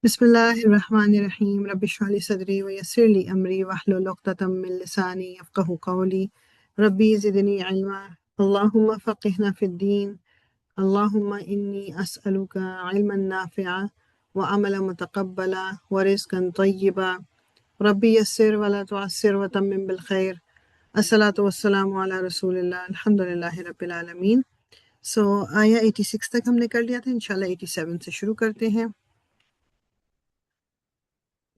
بسم اللہ الرحمن الرحیم رب اشرح لی صدری ویسر لی امری واحلل عقدۃ من لسانی یفقہوا قولی ربی زدنی علما اللہم فقہنا فی الدین اللہم انی اسألک علما نافعا وعملا متقبلا ورزقا طیبا ربی یسر ولا تعسر وتمم بالخیر الصلاۃ والسلام علی رسول اللہ الحمد للہ رب العالمین۔ آیا 86 تک ہم نے کر لیا تھا، انشاءاللہ 87 سے شروع کرتے ہیں۔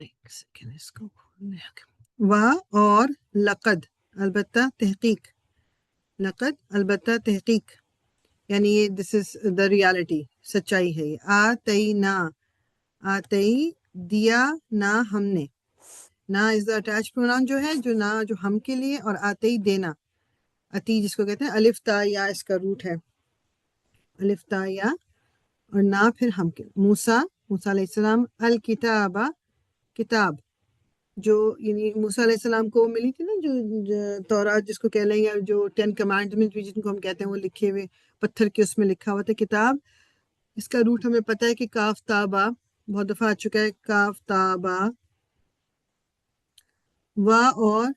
ایک سیکنڈ اس کو کھولنے اور لقد البتہ تحقیق، لقد البتہ تحقیق یعنی یہ دس از دا ریالٹی، سچائی ہے۔ یہ آتینا، آتی دیا نہ ہم نے، نہ از دا اٹیچ پروناؤن جو ہے جو ہم کے لیے، اور آتی دینا، اتی جس کو کہتے ہیں الف تا یا اس کا روٹ ہے الف تا یا، اور نہ پھر ہم کے موسیٰ علیہ السلام الکتابہ کتاب، جو یعنی موسیٰ علیہ السلام کو ملی تھی نا، جو تورات جس کو کہہ لیں، یا جو 10 کمانڈمنٹ بھی جن کو ہم کہتے ہیں، وہ لکھے ہوئے پتھر کے اس میں لکھا ہوا تھا کتاب۔ اس کا روٹ ہمیں پتہ ہے کہ کاف تابا، بہت دفعہ آ چکا ہے، کاف تابا و، اور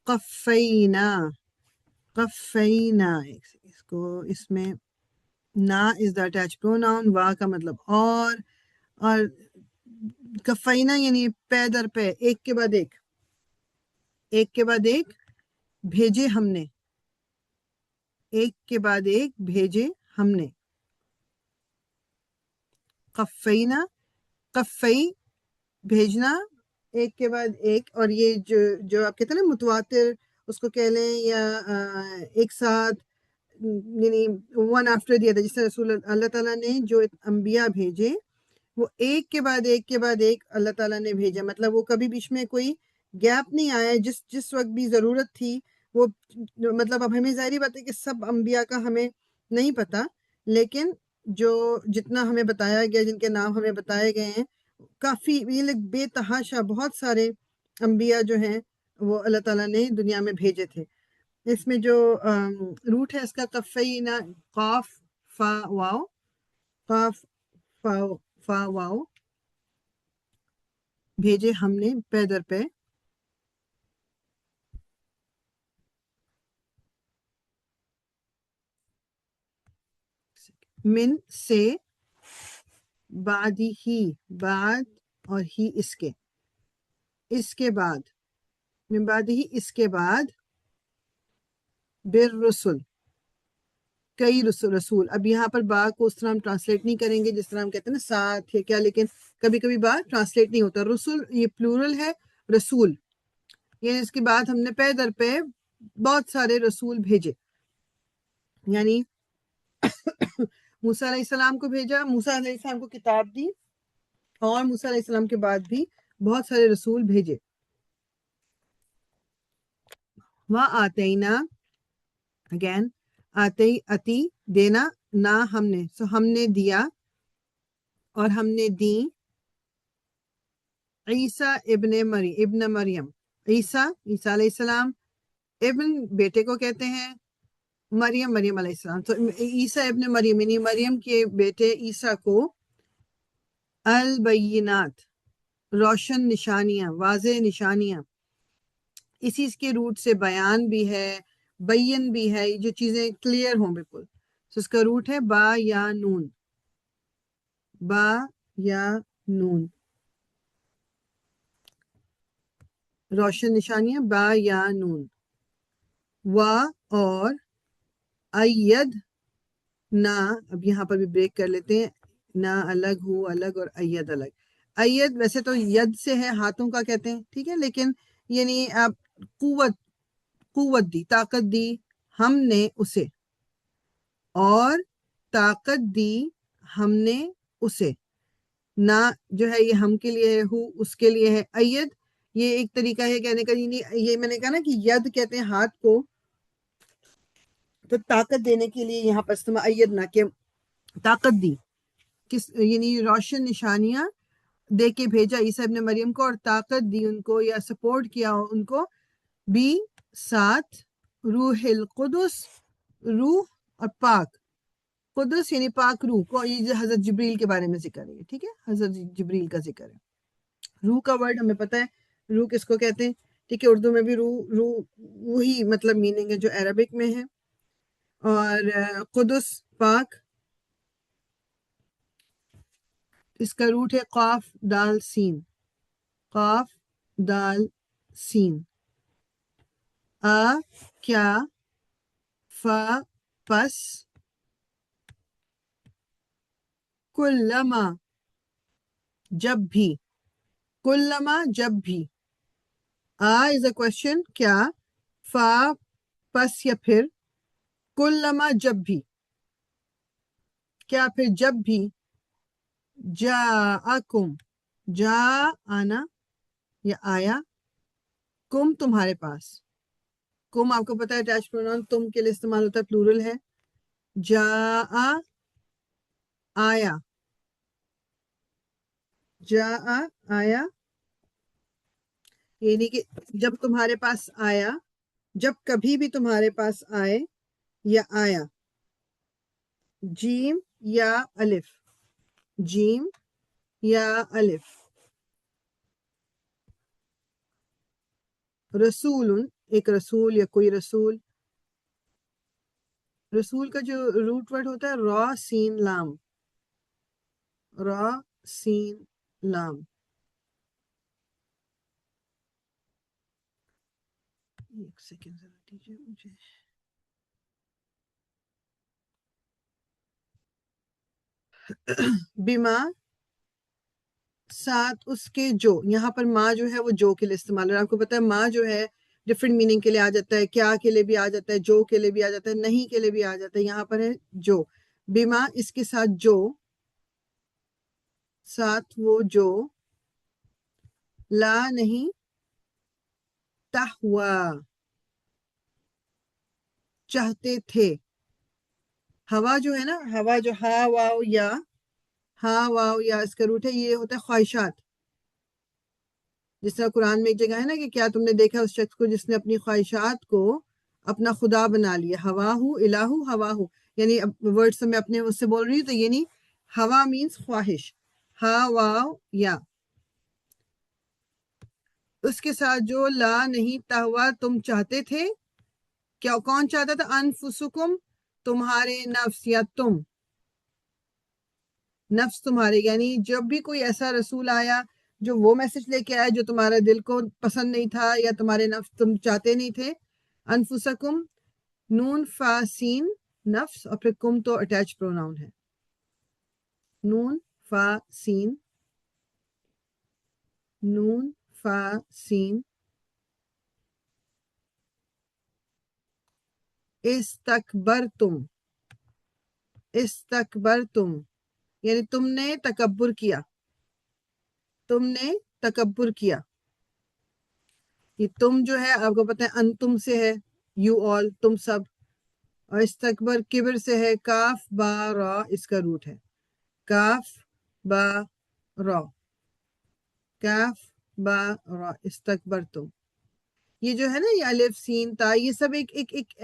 قفینا، قفینا اس کو، اس میں نا از دا اٹیچ پروناؤن، وا کا مطلب اور کفینا یعنی پے در پے، ایک کے بعد ایک، ایک کے بعد ایک بھیجے ہم نے، ایک کے بعد ایک بھیجے ہم نے۔ قفینا، قفی بھیجنا، ایک کے بعد ایک، اور یہ جو آپ کہتے ہیں نا متواتر اس کو کہہ لیں، یا ایک ساتھ یعنی ون آفٹر دی ادر، جس طرح رسول اللہ تعالیٰ نے جو انبیاء بھیجے وہ ایک کے بعد ایک کے بعد ایک اللہ تعالیٰ نے بھیجا، مطلب وہ کبھی بیچ میں کوئی گیپ نہیں آیا، جس وقت بھی ضرورت تھی وہ، مطلب اب ہمیں ظاہری بات ہے کہ سب انبیاء کا ہمیں نہیں پتا، لیکن جتنا ہمیں بتایا گیا، جن کے نام ہمیں بتائے گئے ہیں، کافی یہ لوگ بے تحاشا بہت سارے انبیاء جو ہیں وہ اللہ تعالیٰ نے دنیا میں بھیجے تھے۔ اس میں جو روٹ ہے اس کا قفینا، قاف فا واو، قاف فا واو، بھیجے ہم نے پے در پے، من سے، بعدی ہی، بعد اور ہی اس کے بعد، من بعد ہی اس کے بعد، بالرسل کئی رسول۔ اب یہاں پر با کو اس طرح ہم ٹرانسلیٹ نہیں کریں گے جس طرح ہم کہتے ہیں نا ساتھ یا کیا، لیکن کبھی کبھی با ٹرانسلیٹ نہیں ہوتا۔ رسول یہ پلورل ہے، رسول یعنی اس کے بعد ہم نے پے در پہ بہت سارے رسول بھیجے، یعنی موسیٰ علیہ السلام کو بھیجا، موسیٰ علیہ السلام کو کتاب دی، اور موسیٰ علیہ السلام کے بعد بھی بہت سارے رسول بھیجے۔ وَآتَيْنَا، اگین اتی دینا، نہ ہم نے، سو ہم نے دیا اور ہم نے دی، عیسیٰ ابن مریم، عیسیٰ علیہ السلام، ابن بیٹے کو کہتے ہیں، مریم علیہ السلام، تو عیسیٰ ابن مریم یعنی مریم کے بیٹے عیسیٰ کو، البینات روشن نشانیاں، واضح نشانیاں، اسی کے روٹ سے بیان بھی ہے، بین بھی ہے، جو چیزیں کلیئر ہوں بالکل، تو اس کا روٹ ہے با یا نون، با یا نون، روشن نشانیاں با یا نون، و اور اید نہ، اب یہاں پر بھی بریک کر لیتے ہیں، نہ الگ ہو الگ اور اید الگ۔ اید ویسے تو ید سے ہے، ہاتھوں کا کہتے ہیں، ٹھیک ہے، لیکن یعنی آپ قوت دی، طاقت دی ہم نے اسے، اور طاقت دی ہم نے اسے، نہ جو ہے یہ ہم کے لیے ہے، ہو اس کے لیے ہے، اید یہ ایک طریقہ ہے کہنے کا، یعنی یہ میں نے کہا نا کہ ید کہتے ہیں ہاتھ کو، تو طاقت دینے کے لیے یہاں پر استعمال اید نہ، کہ طاقت دی، یعنی روشن نشانیاں دے کے بھیجا عیسیٰ ابن مریم کو، اور طاقت دی ان کو یا سپورٹ کیا ان کو، بھی ساتھ روح القدس، روح اور پاک قدس یعنی پاک روح کو، یہ جو حضرت جبریل کے بارے میں ذکر ہے، ٹھیک ہے، حضرت جبریل کا ذکر ہے۔ روح کا ورڈ ہمیں پتہ ہے روح کس کو کہتے ہیں، ٹھیک ہے، اردو میں بھی روح وہی مطلب میننگ ہے جو عربک میں ہے۔ اور قدس پاک، اس کا روٹ ہے قاف دال سین، قاف دال سین، کیا، فا پس، کلما جب بھی، کلما جب بھی، از اے کوشچن کیا، فا پس یا پھر، کلما جب بھی، کیا پھر جب بھی، جاءکم، جا آنا یا آیا، کم تمہارے پاس، کم آپ کو پتا ہے اٹیچ پروناؤن تم کے لیے استعمال ہوتا ہے، پلورل ہے، جاء آیا، جاء آیا، یعنی کہ جب تمہارے پاس آیا، جب کبھی بھی تمہارے پاس آئے یا آیا، جیم یا الف، جیم یا الف، رسول ایک رسول یا کوئی رسول، رسول کا جو روٹ ورڈ ہوتا ہے را سین لام، را سین لام، ایک سیکنڈ ذرا دیجیے مجھے، بیما ساتھ اس کے جو، یہاں پر ماں جو ہے وہ جو کے لیے استعمال ہے، آپ کو پتا ہے ماں جو ہے ڈفرینٹ میننگ کے لیے آ جاتا ہے، کیا کے لیے بھی آ جاتا ہے، جو کے لیے بھی آ جاتا ہے، نہیں کے لیے بھی آ جاتا ہے، یہاں پر ہے جو، بیما اس کے ساتھ جو، ساتھ وہ جو، لا نہیں، تہوا چاہتے تھے، ہوا جو ہے نا، ہوا جو ہا واو یا، ہا واو یا اس کا روٹ ہے، یہ ہوتا ہے خواہشات، جس طرح قرآن میں ایک جگہ ہے نا کہ کیا تم نے دیکھا اس شخص کو جس نے اپنی خواہشات کو اپنا خدا بنا لیا، ہوا ہو الہ ہوا ہو، یعنی ورڈس میں اپنے اس سے بول رہی ہوں تو یعنی ہوا مینس خواہش، ہا واو یا، اس کے ساتھ جو لا نہیں تہوا تم چاہتے تھے، کیا کون چاہتا تھا، انفسکم تمہارے نفس یا تم، نفس تمہارے، یعنی جب بھی کوئی ایسا رسول آیا جو وہ میسج لے کے آیا جو تمہارے دل کو پسند نہیں تھا یا تمہارے نفس تم چاہتے نہیں تھے، انفسکم، نون فا سین نفس، اور پھر کم تو اٹیچ پروناؤن ہے، نون فا سین، نون فا سین، استکبرتم، استکبرتم یعنی تم نے تکبر کیا، تم نے تکبر کیا، یہ تم جو ہے آپ کو پتہ ہے انتم سے ہے، یو آل تم سب، اور استکبر کبر سے ہے، کاف با را اس کا روٹ ہے، کاف با را، کاف با را، استکبرتم، یہ جو ہے نا یہ الف سین تا، یہ سب ایک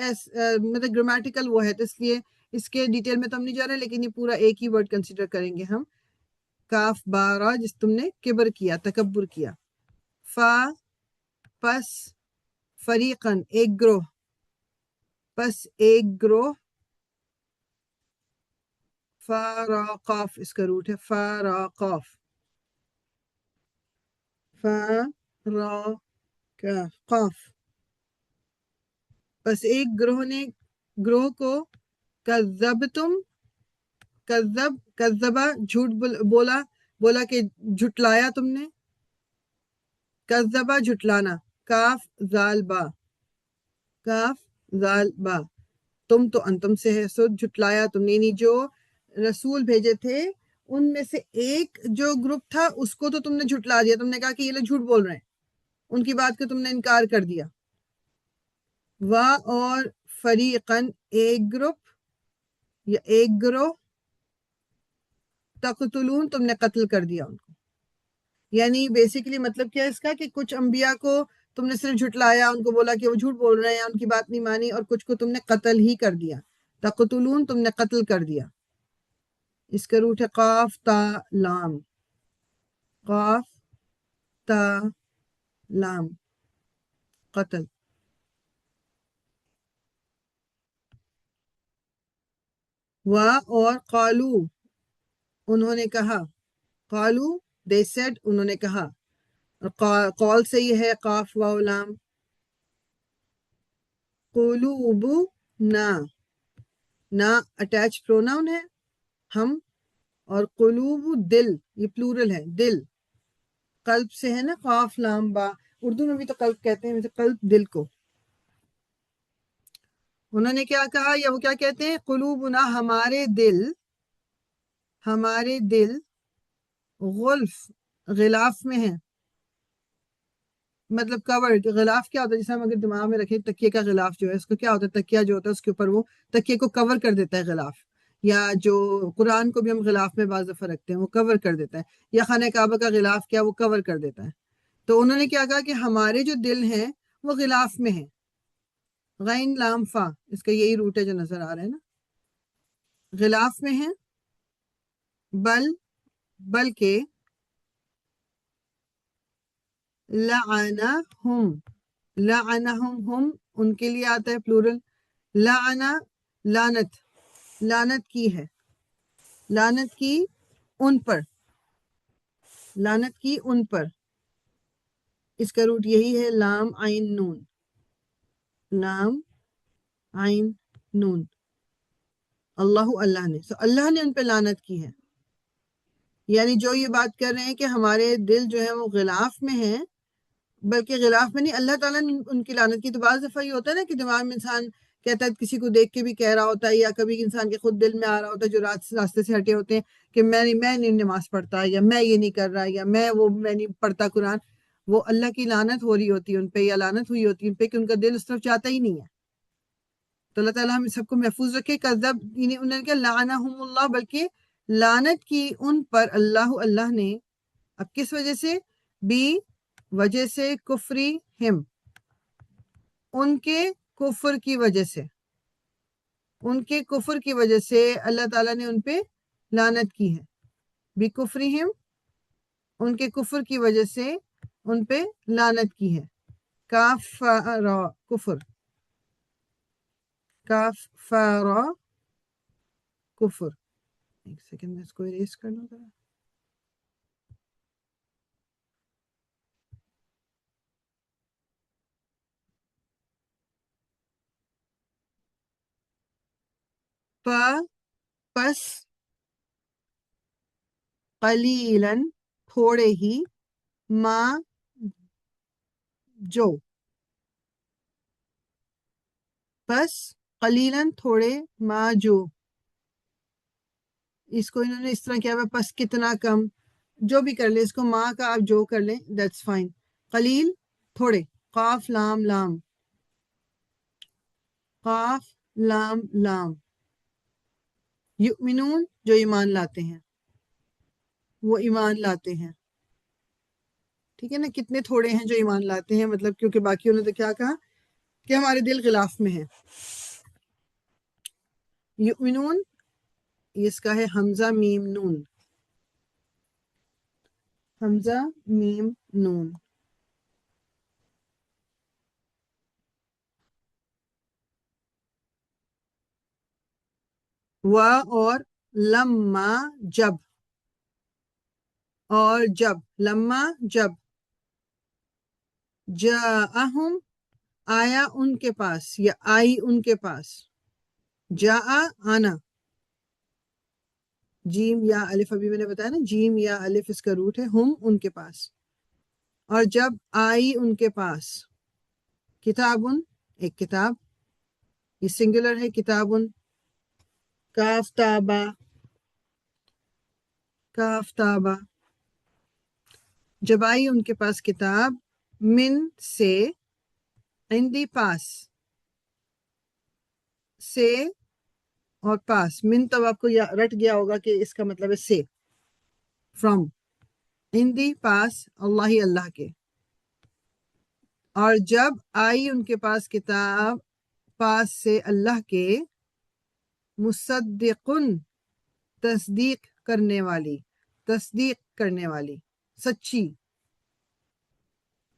مطلب گرامیٹیکل وہ ہے، تو اس لیے اس کے ڈیٹیل میں تو ہم نہیں جا رہے، لیکن یہ پورا ایک ہی ورڈ کنسیڈر کریں گے ہم، کاف با را جس تم نے کبر کیا، تکبر کیا، فا پس، فریقن ایک گروہ، پس ایک گروہ، فا را قاف اس کا روٹ ہے، فا را قاف، فا را قاف، بس ایک گروہ نے، گروہ کو، کذبتم، کذبا جھوٹ بولا کہ جھٹلایا تم نے، کذبا جھٹلانا، کاف زال با، کاف زال با، تم تو انتم سے ہے، سو جھٹلایا تم نے، یعنی جو رسول بھیجے تھے ان میں سے ایک جو گروپ تھا اس کو تو تم نے جھٹلا دیا، تم نے کہا کہ یہ لوگ جھوٹ بول رہے ہیں، ان کی بات کو تم نے انکار کر دیا، وا اور فریقن ایک گروپ یا ایک گروہ، تقتلون تم نے قتل کر دیا ان کو، یعنی بیسیکلی مطلب کیا اس کا کہ کچھ انبیاء کو تم نے صرف جھٹلایا، ان کو بولا کہ وہ جھوٹ بول رہے ہیں، ان کی بات نہیں مانی، اور کچھ کو تم نے قتل ہی کر دیا، تقتلون تم نے قتل کر دیا، اس کا روٹ ہے قاف تا لام، قاف تا لام، قتل. و اور قالو انہوں نے کہا، قالو they said انہوں نے کہا، قول سے یہ ہے قاف واو لام. قلوب نا، نا اٹیچ پروناؤن ہے ہم، اور قلوب دل، یہ پلورل ہے دل، قلب سے ہے نا قاف لام با، اردو میں بھی تو قلب کہتے ہیں، ویسے قلب دل کو. انہوں نے کیا کہا یا وہ کیا کہتے ہیں، قلوبنا ہمارے دل، ہمارے دل غلف غلاف میں ہیں، مطلب کورڈ. غلاف کیا ہوتا ہے، جیسے ہم اگر دماغ میں رکھیں تکیے کا غلاف جو ہے اس کو کیا ہوتا ہے، تکیہ جو ہوتا ہے اس کے اوپر وہ تکیے کو کور کر دیتا ہے غلاف، یا جو قرآن کو بھی ہم غلاف میں بعض دفعہ رکھتے ہیں وہ کور کر دیتا ہے، یا خانہ کعبہ کا غلاف کیا وہ کور کر دیتا ہے. تو انہوں نے کیا کہا کہ ہمارے جو دل ہیں وہ غلاف میں ہیں. غین لام فا، اس کا یہی روٹ ہے جو نظر آ رہا ہے نا، غلاف میں ہیں. بلکہ لعنہم، لعنہم ہم ان کے لیے آتا ہے پلورل، لعنا لعنت، لعنت کی ہے، لعنت کی ان پر، لعنت کی ان پر. اس کا روٹ یہی ہے لام عین نون، لام عین نون. اللہ نے، سو اللہ نے ان پہ لعنت کی ہے. یعنی جو یہ بات کر رہے ہیں کہ ہمارے دل جو ہیں وہ غلاف میں ہیں، بلکہ غلاف میں نہیں، اللہ تعالیٰ نے ان کی لعنت کی. تو بعض دفعہ یہ ہوتا ہے نا کہ دماغ میں انسان کہتا ہے، کسی کو دیکھ کے بھی کہہ رہا ہوتا ہے، یا کبھی انسان کے خود دل میں آ رہا ہوتا ہے جو راستے سے ہٹے ہوتے ہیں کہ میں نہیں نماز پڑھتا، یا میں یہ نہیں کر رہا، یا میں نہیں پڑھتا قرآن. وہ اللہ کی لعنت ہو رہی ہوتی ہے ان پہ، یا لعنت ہوئی ہوتی ہے ان پہ کہ ان کا دل اس طرف چاہتا ہی نہیں ہے. تو اللہ تعالیٰ ہم سب کو محفوظ رکھے. کذب یعنی انہوں نے کہا لعنہم اللہ، بلکہ لعنت کی ان پر اللہ نے. اب کس وجہ سے، بھی وجہ سے کفری ہم، ان کے کفر کی وجہ سے، ان کے کفر کی وجہ سے اللہ تعالیٰ نے ان پہ لعنت کی ہے. بھی کفرہم، ان کے کفر کی وجہ سے ان پہ لعنت کی ہے. کافر کفر، کافر کفر. ایک سیکنڈ میں اس کو اریز کر لوں ذرا. پس قلیلاً تھوڑے ہی، ما جو، پس قلیلاً تھوڑے، ما جو. اس کو انہوں نے اس طرح کیا ہوا، پس کتنا کم، جو بھی کر لیں اس کو، ماں کا آپ جو کر لیں دیٹس فائن. قلیل تھوڑے، قاف لام لام، قاف لام لام. یؤمنون جو ایمان لاتے ہیں، وہ ایمان لاتے ہیں. ٹھیک ہے نا، کتنے تھوڑے ہیں جو ایمان لاتے ہیں، مطلب کیونکہ باقیوں نے تو کیا کہا کہ ہمارے دل غلاف میں ہیں. یؤمنون اس کا ہے حمزہ میم نون، حمزہ میم نون. و اور لما جب، اور جب، لما جب، جاءہم آیا ان کے پاس، یا آئی ان کے پاس، جاء آنا، جیم یا الف، ابھی میں نے بتایا نا جیم یا الف اس کا روٹ ہے، ہم ان کے پاس. اور جب آئی ان کے پاس، کتابن ایک کتاب، یہ سنگولر ہے کتابن. کاف تابا، کاف تابا. جب آئی ان کے پاس کتاب، من سے، عندی پاس، سے اور پاس. من تو آپ کو رٹ گیا ہوگا کہ اس کا مطلب ہے سے، فرام. عندی پاس، اللہ اللہ کے. اور جب آئی ان کے پاس کتاب، پاس سے اللہ کے، مصدقن تصدیق کرنے والی، تصدیق کرنے والی، سچی.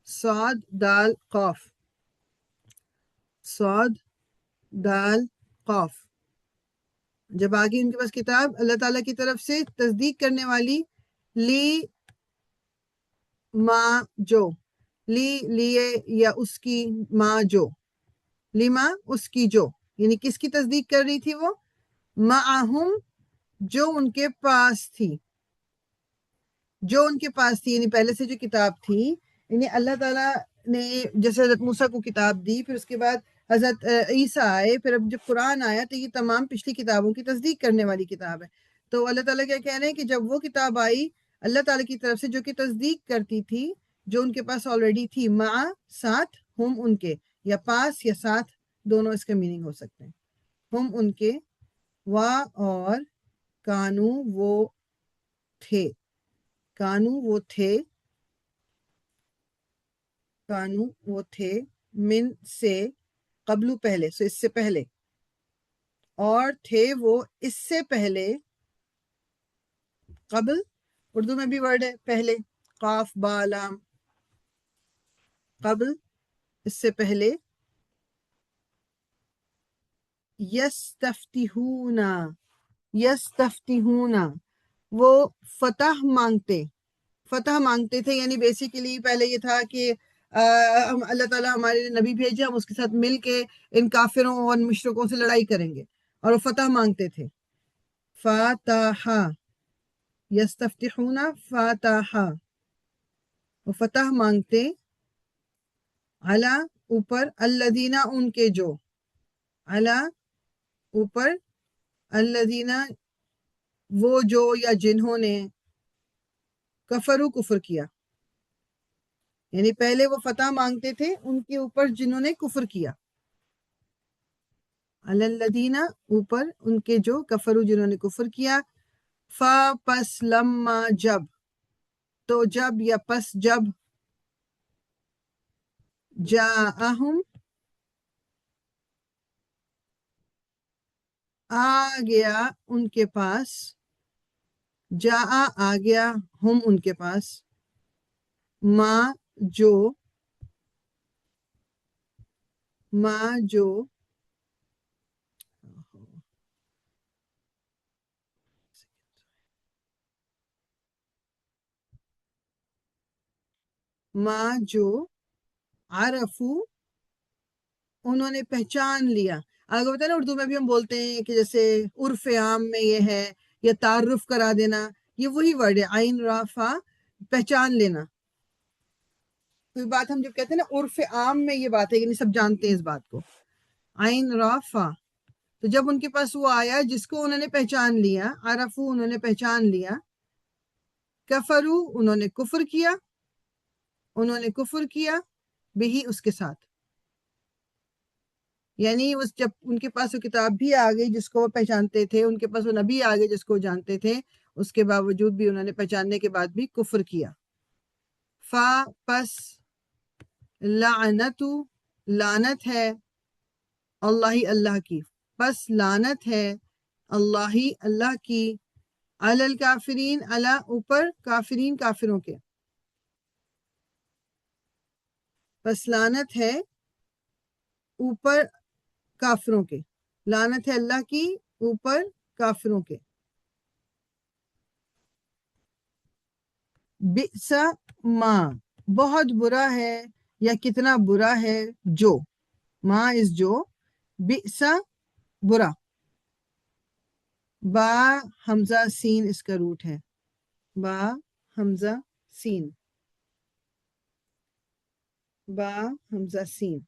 صاد دال قاف، صاد دال قاف. جب آگے ان کے پاس کتاب اللہ تعالیٰ کی طرف سے تصدیق کرنے والی، لی ما جو، لی لیے یا اس کی، ما جو، لما اس کی جو، یعنی کس کی تصدیق کر رہی تھی وہ؟ معہم جو ان کے پاس تھی، جو ان کے پاس تھی، یعنی پہلے سے جو کتاب تھی. یعنی اللہ تعالیٰ نے جیسے حضرت موسیٰ کو کتاب دی، پھر اس کے بعد حضرت عیسیٰ آئے، پھر اب جب قرآن آیا تو یہ تمام پچھلی کتابوں کی تصدیق کرنے والی کتاب ہے. تو اللہ تعالیٰ کیا کہہ رہے ہیں کہ جب وہ کتاب آئی اللہ تعالیٰ کی طرف سے جو کہ تصدیق کرتی تھی، جو ان کے پاس آلریڈی تھی، مع ساتھ، ہم ان کے، یا پاس یا ساتھ، دونوں اس کا میننگ ہو سکتے ہیں. ہم ان کے، وا اور، کانو وہ تھے، کانو وہ تھے، کانو وہ تھے، من سے، قبلو پہلے، سو اس سے پہلے، اور تھے وہ اس سے پہلے، قبل اردو میں بھی ورڈ ہے پہلے، قاف با لام، قبل اس سے پہلے، یستفتحون، یستفتحون وہ فتح مانگتے، فتح مانگتے تھے. یعنی بیسیکلی پہلے یہ تھا کہ اللہ تعالیٰ ہمارے لیے نبی بھیجے، ہم اس کے ساتھ مل کے ان کافروں اور مشرکوں سے لڑائی کریں گے، اور وہ فتح مانگتے تھے. فاتح، یستفتحون فاتح، وہ فتح مانگتے، علی اوپر، الذین ان کے جو، علی اوپر، الذین وہ جو یا جنہوں نے، کفرو کفر کیا. یعنی پہلے وہ فتح مانگتے تھے ان کے اوپر جنہوں نے کفر کیا، علی الذین اوپر ان کے جو، کفرو جنہوں نے کفر کیا. فا پس لما جب، تو جب یا پس جب، جاءہم آ گیا ان کے پاس، جا آ گیا، ہم ان کے پاس، ما جو، ما جو، ما جو، عرفو انہوں نے پہچان لیا. آگے بتائیں نا اردو میں بھی ہم بولتے ہیں کہ جیسے عرف عام میں یہ ہے، یا تعارف کرا دینا، یہ وہی ورڈ ہے، عین را فا، پہچان لینا. کوئی بات ہم جب کہتے ہیں نا عرف عام میں یہ بات ہے، یعنی سب جانتے ہیں اس بات کو، عین را فا. تو جب ان کے پاس وہ آیا جس کو انہوں نے پہچان لیا، عرفو انہوں نے پہچان لیا، کفرو انہوں نے کفر کیا، انہوں نے کفر کیا، بہی اس کے ساتھ. یعنی جب ان کے پاس وہ کتاب بھی آ گئی جس کو وہ پہچانتے تھے، ان کے پاس وہ نبی آ گئے جس کو جانتے تھے، اس کے باوجود بھی انہوں نے پہچاننے کے بعد بھی کفر کیا. فا پس لعنتو لعنت ہے، اللہ اللہ کی، پس لعنت ہے اللہ اللہ کی، علی الکافرین علی اوپر، کافرین کافروں کے، پس لعنت ہے اوپر کافروں کے، لعنت ہے اللہ کی اوپر کافروں کے. بئس ما بہت برا ہے، یا کتنا برا ہے، جو، ما از جو، بئس برا، با حمزہ سین اس کا روٹ ہے، با حمزہ سین، با حمزہ سین.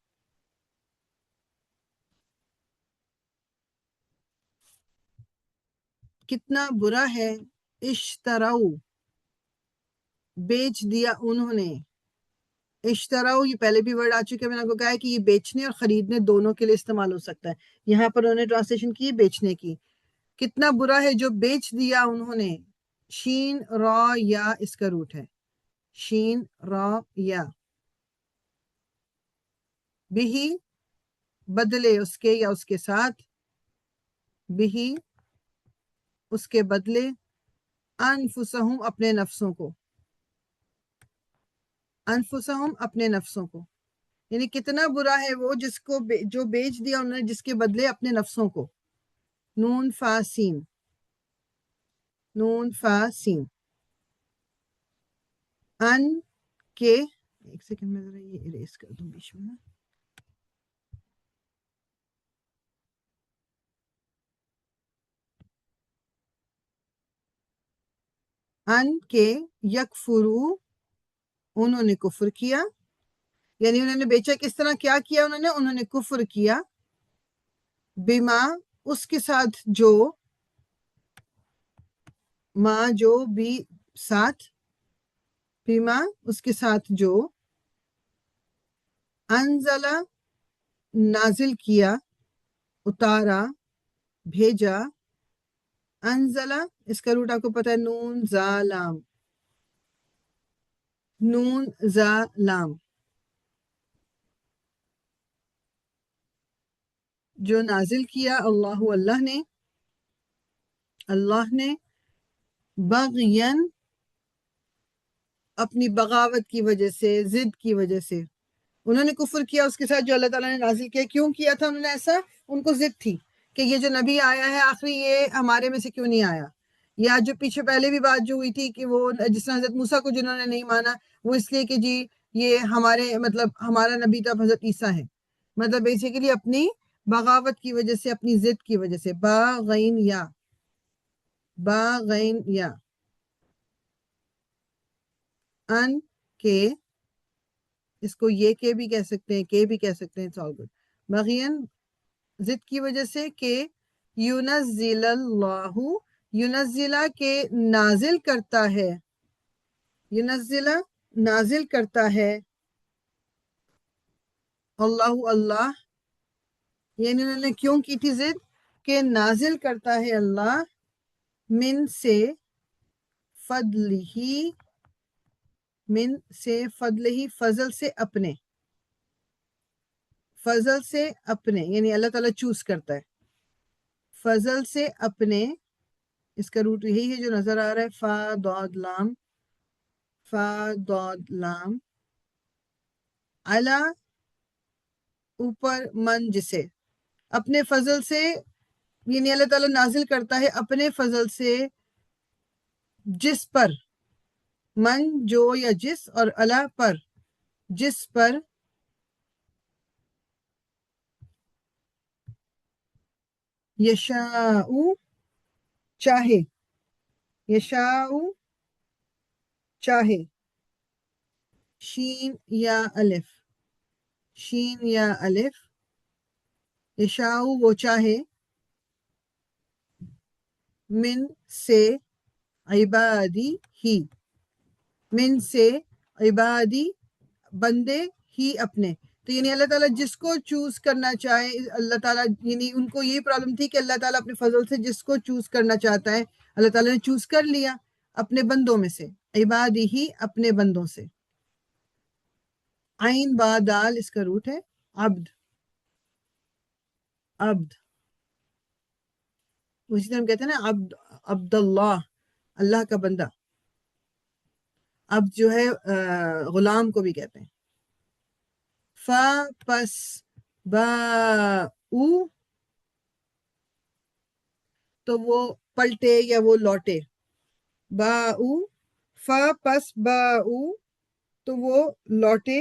کتنا برا ہے، اشتراؤ بیچ دیا انہوں نے، اشتراؤ یہ پہلے بھی ورڈ آ چکے ہیں، میں نے آپ کو کہا ہے کہ یہ بیچنے اور خریدنے دونوں کے لیے استعمال ہو سکتا ہے. یہاں پر انہوں نے ٹرانسلیشن کی بیچنے کی. کتنا برا ہے جو بیچ دیا انہوں نے، شین را یا اس کا روٹ ہے، شین را یا، بھی بدلے اس کے یا اس کے ساتھ، بھی اس کے بدلے انفسہم اپنے نفسوں کو، انفسہم اپنے نفسوں کو، یعنی کتنا برا ہے وہ جس کو جو بیچ دیا انہوں نے جس کے بدلے اپنے نفسوں کو. نون فا سین، نون فا سین. ان کے، ایک سیکنڈ میں ذرا یہ اریز کر دوں بیچ میں نا. ان کے یکفرو، انہوں نے کفر کیا، یعنی انہوں نے بیچا کس طرح، کیا کیا انہوں نے کفر کیا. بما، اس کے ساتھ جو، ما جو، بھی ساتھ، بما اس کے ساتھ جو، انزلہ نازل کیا، اتارا، بھیجا. انزلہ اس کا روٹ آپ کو پتا ہے نون زا لام، نون زا لام. جو نازل کیا اللہ، اللہ نے بغین، اپنی بغاوت کی وجہ سے، ضد کی وجہ سے. انہوں نے کفر کیا اس کے ساتھ جو اللہ تعالیٰ نے نازل کیا. کیوں کیا تھا انہوں نے ایسا؟ ان کو ضد تھی کہ یہ جو نبی آیا ہے آخری یہ ہمارے میں سے کیوں نہیں آیا. یا جو پیچھے پہلے بھی بات جو ہوئی تھی کہ وہ جس طرح حضرت موسیٰ کو جنہوں نے نہیں مانا وہ اس لیے کہ جی یہ ہمارے مطلب ہمارا نبی تو حضرت عیسیٰ ہے، مطلب بیسیکلی اپنی بغاوت کی وجہ سے، اپنی ضد کی وجہ سے. باغین یا، باغین یا، ان کے، اس کو یہ کے بھی کہہ سکتے ہیں، کے بھی کہہ سکتے ہیں، all good. بغین ضد کی وجہ سے کہ یونزل اللہ، یونزلہ کے نازل کرتا ہے، یونزلہ نازل کرتا ہے، اللہ اللہ. یعنی انہوں نے کیوں کی تھی ضد کہ نازل کرتا ہے اللہ من سے فضلہ، من سے فضلہ، فضل سے اپنے، فضل سے اپنے، یعنی اللہ تعالیٰ چوز کرتا ہے فضل سے اپنے. اس کا روٹ یہی ہے جو نظر آ رہا ہے، فا ضاد لام، فا ضاد لام. علا اوپر، من جسے، اپنے فضل سے، یعنی اللہ تعالیٰ نازل کرتا ہے اپنے فضل سے جس پر، من جو یا جس، اور علا پر، جس پر یشاء چاہے، یشاء چاہے. شین یا الف، شین یا الف. یشاء وہ چاہے، من سے عبادی ہی، من سے عبادی بندے ہی اپنے. تو یعنی اللہ تعالیٰ جس کو چوز کرنا چاہے، اللہ تعالیٰ یعنی ان کو یہی پرابلم تھی کہ اللہ تعالیٰ اپنے فضل سے جس کو چوز کرنا چاہتا ہے اللہ تعالیٰ نے چوز کر لیا اپنے بندوں میں سے، عبادی ہی اپنے بندوں سے. عین با دال اس کا روٹ ہے عبد، عبد. اسی طرح ہم کہتے ہیں نا عبد، عبد اللہ، اللہ کا بندہ. عبد جو ہے غلام کو بھی کہتے ہیں. فا پس با او، تو وہ پلٹے یا وہ لوٹے. با او، فا پس با او، تو وہ لوٹے.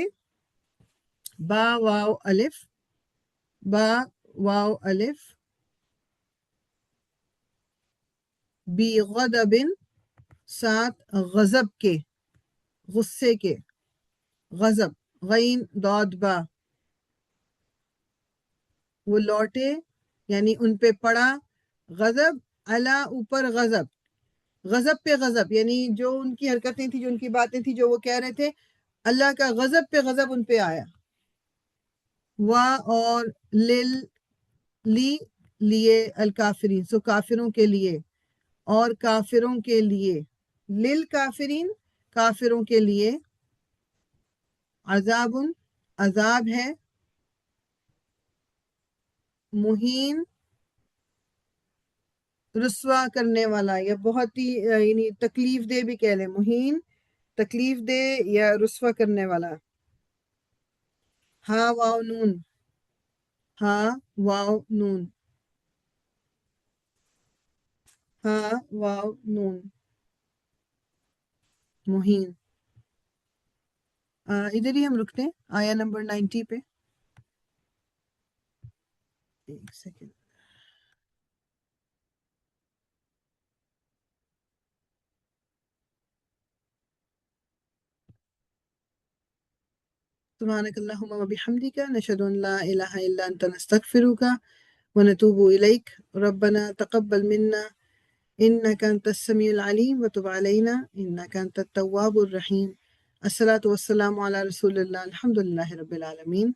با واو الف، با واو الف. بی غضب، ساتھ غضب کے، غصے کے، غضب، غین ضاد با. وہ لوٹے یعنی ان پہ پڑا غضب، علا اوپر غضب، غضب پہ غضب، یعنی جو ان کی حرکتیں تھیں، جو ان کی باتیں تھیں، جو وہ کہہ رہے تھے، اللہ کا غضب پہ غضب ان پہ آیا. اور لی لیے، الکافرین سو کافروں کے لیے، اور کافروں کے لیے، للکافرین کافروں کے لیے. عذاب عذاب ہے، مہین رسوا کرنے والا یا بہت ہی یعنی تکلیف دہ بھی کہہ لیں، مہین تکلیف دہ یا رسوا کرنے والا. ہا واو نون، ہا واو نون، ہا واو نون، مہین. ادھر ہی ہم رکتے ہیں آیا نمبر 90 پہ. ایک سیکنڈ. سبحانك اللهم وبحمدك نشهد أن لا إله إلا أنت نستغفرك ونتوب إليك ربنا تقبل منا إنك أنت السميع العليم وتب علينا إنك أنت التواب الرحيم. الصلاة والسلام على رسول الله الحمد لله رب العالمين.